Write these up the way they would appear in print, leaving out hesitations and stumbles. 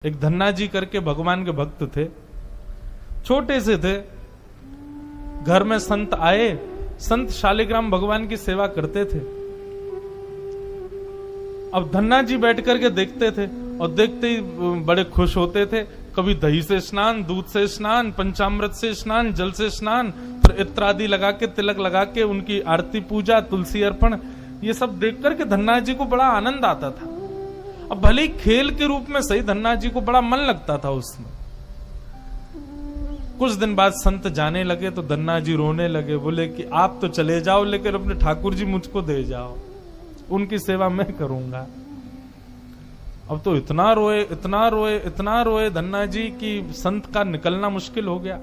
एक धन्ना जी करके भगवान के भक्त थे, छोटे से थे। घर में संत आए, संत शालिग्राम भगवान की सेवा करते थे। अब धन्ना जी बैठ करके देखते थे और देखते ही बड़े खुश होते थे। कभी दही से स्नान, दूध से स्नान, पंचामृत से स्नान, जल से स्नान, फिर इत्र आदि लगा के, तिलक लगा के उनकी आरती पूजा, तुलसी अर्पण, ये सब देख करके धन्ना जी को बड़ा आनंद आता था। अब भले ही खेल के रूप में सही, धन्ना जी को बड़ा मन लगता था उसमें। कुछ दिन बाद संत जाने लगे तो धन्ना जी रोने लगे, बोले कि आप तो चले जाओ लेकिन अपने ठाकुर जी मुझको दे जाओ, उनकी सेवा मैं करूंगा। अब तो इतना रोए, इतना रोए, इतना रोए धन्ना जी कि संत का निकलना मुश्किल हो गया।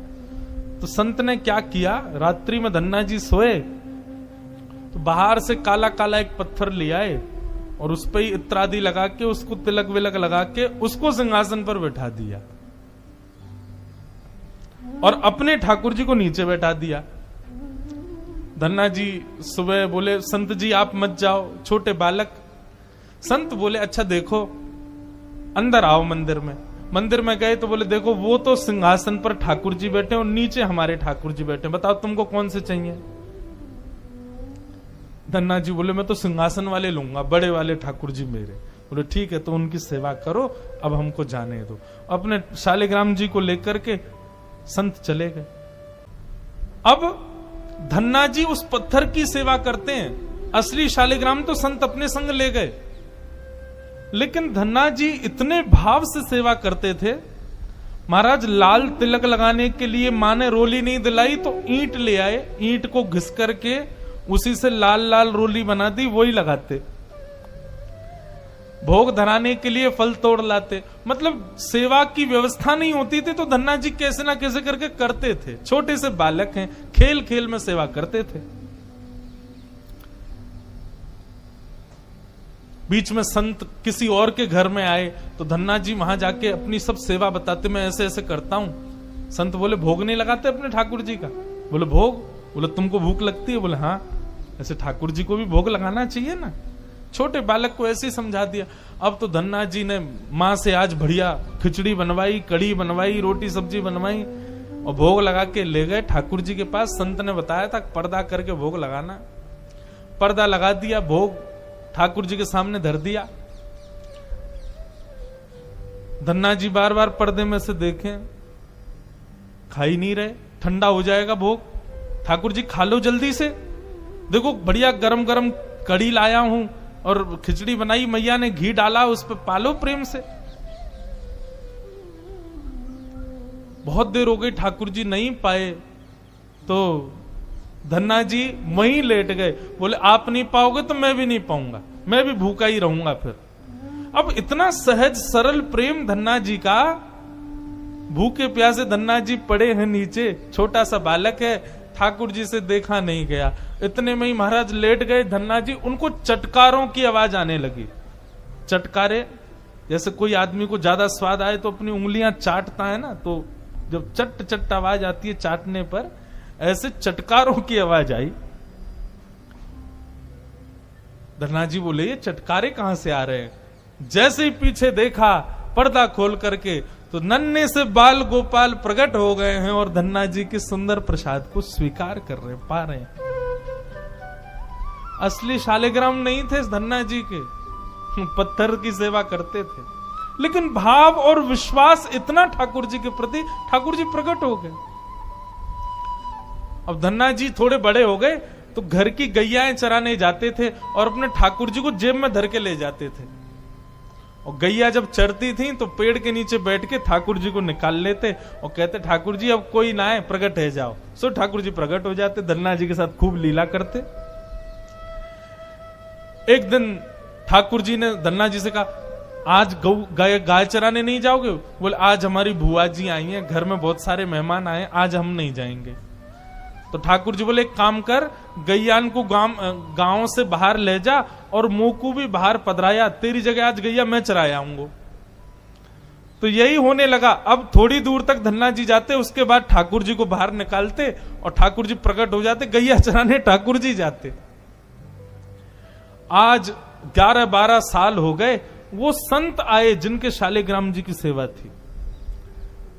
तो संत ने क्या किया, रात्रि में धन्ना जी सोए तो बाहर से काला काला एक पत्थर ले आए और उस पर ही इत्र आदि लगा के, उसको तिलक विलक लगा के उसको सिंहासन पर बैठा दिया और अपने ठाकुर जी को नीचे बैठा दिया। धन्ना जी सुबह बोले, संत जी आप मत जाओ, छोटे बालक। संत बोले, अच्छा देखो, अंदर आओ मंदिर में। मंदिर में गए तो बोले, देखो वो तो सिंहासन पर ठाकुर जी बैठे और नीचे हमारे ठाकुर जी बैठे, बताओ तुमको कौन से चाहिए। धन्ना जी बोले, मैं तो सिंहासन वाले लूंगा, बड़े वाले ठाकुर जी मेरे। बोले ठीक है, तो उनकी सेवा करो, अब हमको जाने दो। अपने शालिग्राम जी को लेकर के संत चले गए। अब धन्ना जी उस पत्थर की सेवा करते हैं, असली शालिग्राम तो संत अपने संग ले गए, लेकिन धन्ना जी इतने भाव से सेवा करते थे। महाराज लाल तिलक लगाने के लिए मां ने रोली नहीं दिलाई तो ईंट ले आए, ईंट को घिस करके उसी से लाल लाल रोली बना दी, वही लगाते। भोग धराने के लिए फल तोड़ लाते। मतलब सेवा की व्यवस्था नहीं होती थी तो धन्ना जी कैसे ना कैसे करके करते थे। छोटे से बालक हैं, खेल खेल में सेवा करते थे। बीच में संत किसी और के घर में आए तो धन्ना जी वहां जाके अपनी सब सेवा बताते, मैं ऐसे ऐसे करता हूं। संत बोले, भोग नहीं लगाते अपने ठाकुर जी का। बोले भोग, बोले तुमको भूख लगती है। बोले हाँ, ऐसे ठाकुर जी को भी भोग लगाना चाहिए ना। छोटे बालक को ऐसे ही समझा दिया। अब तो धन्ना जी ने मां से आज बढ़िया खिचड़ी बनवाई, कड़ी बनवाई, रोटी सब्जी बनवाई और भोग लगा के ले गए ठाकुर जी के पास। संत ने बताया था पर्दा करके भोग लगाना। पर्दा लगा दिया, भोग ठाकुर जी के सामने धर दिया। धन्ना जी बार बार पर्दे में से देखें, खा ही नहीं रहे, ठंडा हो जाएगा भोग। ठाकुर जी खा लो जल्दी से, देखो बढ़िया गरम गरम कड़ी लाया हूं और खिचड़ी बनाई, मैया ने घी डाला उस पर, पालो प्रेम से। बहुत देर हो गई, ठाकुर जी नहीं पाए तो धन्ना जी वहीं लेट गए। बोले आप नहीं पाओगे तो मैं भी नहीं पाऊंगा, मैं भी भूखा ही रहूंगा फिर। अब इतना सहज सरल प्रेम धन्ना जी का। भूखे प्यासे धन्ना जी पड़े हैं नीचे, छोटा सा बालक है, ठाकुर जी से देखा नहीं गया। इतने में ही महाराज लेट गए धन्ना जी, उनको चटकारों की आवाज आने लगी। चटकारे, जैसे कोई आदमी को ज्यादा स्वाद आए तो अपनी उंगलियां चाटता है ना, तो जब चट चट आवाज आती है चाटने पर, ऐसे चटकारों की आवाज आई। धन्ना जी बोले, ये चटकारे कहां से आ रहे हैं। जैसे ही पीछे देखा पर्दा खोल करके तो नन्हे से बाल गोपाल प्रकट हो गए हैं और धन्ना जी के सुंदर प्रसाद को स्वीकार कर रहे, पा रहे हैं। असली शालिग्राम नहीं थे धन्ना जी के, पत्थर की सेवा करते थे, लेकिन भाव और विश्वास इतना ठाकुर जी के प्रति, ठाकुर जी प्रकट हो गए। अब धन्ना जी थोड़े बड़े हो गए तो घर की गैयाएं चराने जाते थे और अपने ठाकुर जी को जेब में धर के ले जाते थे। और गैया जब चरती थी तो पेड़ के नीचे बैठ के ठाकुर जी को निकाल लेते और कहते, ठाकुर जी अब कोई ना आए, प्रकट है जाओ। सो ठाकुर जी प्रकट हो जाते, धन्ना जी के साथ खूब लीला करते। एक दिन ठाकुर जी ने धन्ना जी से कहा, आज गाय चराने नहीं जाओगे। बोले आज हमारी बुआ जी आई हैं, घर में बहुत सारे मेहमान आए, आज हम नहीं जाएंगे। तो ठाकुर जी बोले, एक काम कर, गैयान को गांव से बाहर ले जा और मुंह को भी बाहर पधराया, तेरी जगह आज गैया मैं चराया आऊंगा। तो यही होने लगा। अब थोड़ी दूर तक धन्ना जी जाते, उसके बाद ठाकुर जी को बाहर निकालते और ठाकुर जी प्रकट हो जाते, गैया चराने ठाकुर जी जाते। आज 11-12 साल हो गए वो संत आए जिनके शालिग्राम जी की सेवा थी।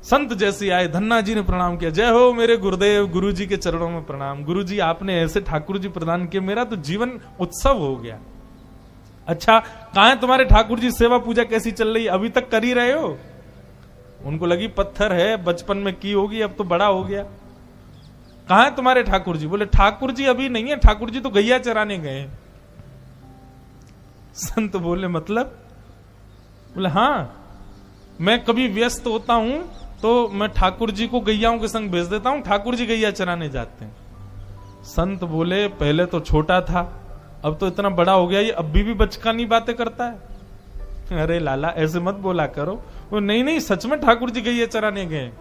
संत जैसे आए, धन्ना जी ने प्रणाम किया, जय हो मेरे गुरुदेव, गुरु जी के चरणों में प्रणाम। गुरु जी आपने ऐसे ठाकुर जी प्रदान किए, मेरा तो जीवन उत्सव हो गया। अच्छा, कहां है तुम्हारे ठाकुर जी, सेवा पूजा कैसी चल रही, अभी तक कर ही रहे हो? उनको लगी पत्थर है, बचपन में की होगी, अब तो बड़ा हो गया। कहां है तुम्हारे ठाकुर जी? बोले ठाकुर जी अभी नहीं है, ठाकुर जी तो गैया चराने गए। संत बोले मतलब? बोले हाँ, मैं कभी व्यस्त होता हूं तो मैं ठाकुर जी को गैयाओं के संग भेज देता हूं, ठाकुर जी गैया चराने जाते हैं। संत बोले पहले तो छोटा था, अब तो इतना बड़ा हो गया, ये अभी भी बचकानी बातें करता है। अरे लाला ऐसे मत बोला करो। वो नहीं नहीं, सच में ठाकुर जी गैया चराने गए।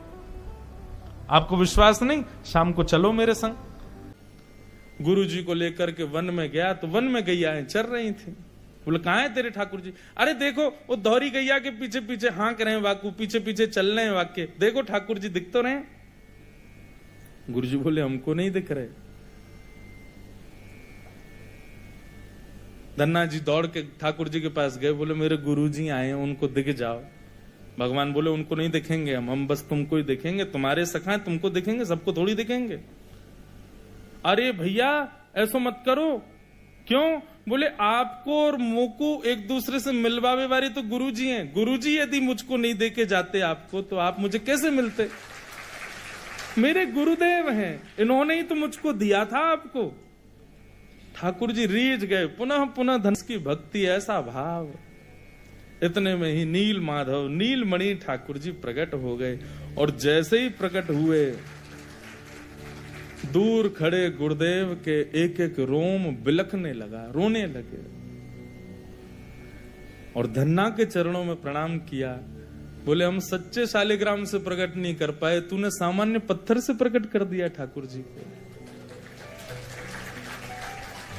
आपको विश्वास नहीं? शाम को चलो मेरे संग। गुरु जी को लेकर के वन में गया तो वन में गैयाएं चर रही थी। बोले कहां है तेरे ठाकुर जी? अरे देखो वो दोहरी गैया के पीछे पीछे हाँक रहे हैं, वाकू पीछे पीछे चल रहे हैं वाक्य, देखो ठाकुर जी दिख तो रहे। गुरु जी बोले हमको नहीं दिख रहे। धन्ना जी दौड़ के ठाकुर जी के पास गए, बोले मेरे गुरु जी आए हैं, उनको दिख जाओ। भगवान बोले उनको नहीं दिखेंगे हम बस तुमको ही दिखेंगे, तुम्हारे सखा हैं, तुमको दिखेंगे, सबको थोड़ी दिखेंगे। अरे भैया ऐसा मत करो। क्यों? बोले आपको और मोको एक दूसरे से मिलवावे वाले तो गुरुजी हैं। गुरुजी यदि मुझको नहीं देके जाते आपको, तो आप मुझे कैसे मिलते? मेरे गुरुदेव हैं, इन्होंने ही तो मुझको दिया था आपको। ठाकुर जी रीझ गए, पुनः पुनः धन की भक्ति, ऐसा भाव। इतने में ही नील माधव, नीलमणि ठाकुर जी प्रकट हो गए। और जैसे ही प्रकट हुए, दूर खड़े गुरुदेव के एक एक रोम बिलखने लगा, रोने लगे। और धन्ना के चरणों में प्रणाम किया। बोले हम सच्चे शालिग्राम से प्रकट नहीं कर पाए, तूने सामान्य पत्थर से प्रकट कर दिया ठाकुर जी को।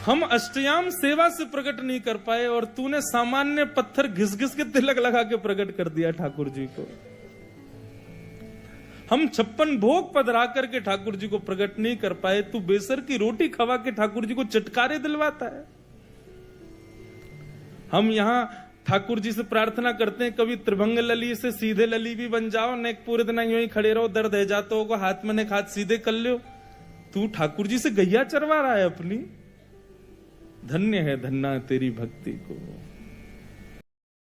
हम अष्टयाम सेवा से प्रकट नहीं कर पाए और तूने सामान्य पत्थर घिस घिस के तिलक लगा के प्रकट कर दिया ठाकुर जी को। हम 56 भोग पधरा करके ठाकुर जी को प्रकट नहीं कर पाए, तू बेसर की रोटी खवा के ठाकुर जी को चटकारे दिलवाता है। हम यहां ठाकुर जी से प्रार्थना करते हैं, कभी त्रिभंग लली से सीधे लली भी बन जाओ, न पूरे दिन यूं ही खड़े रहो, दर्द है जाते हो, हाथ में ने हाथ सीधे कर लो। तू ठाकुर जी से गैया चरवा रहा है अपनी। धन्य है धन्ना तेरी भक्ति को।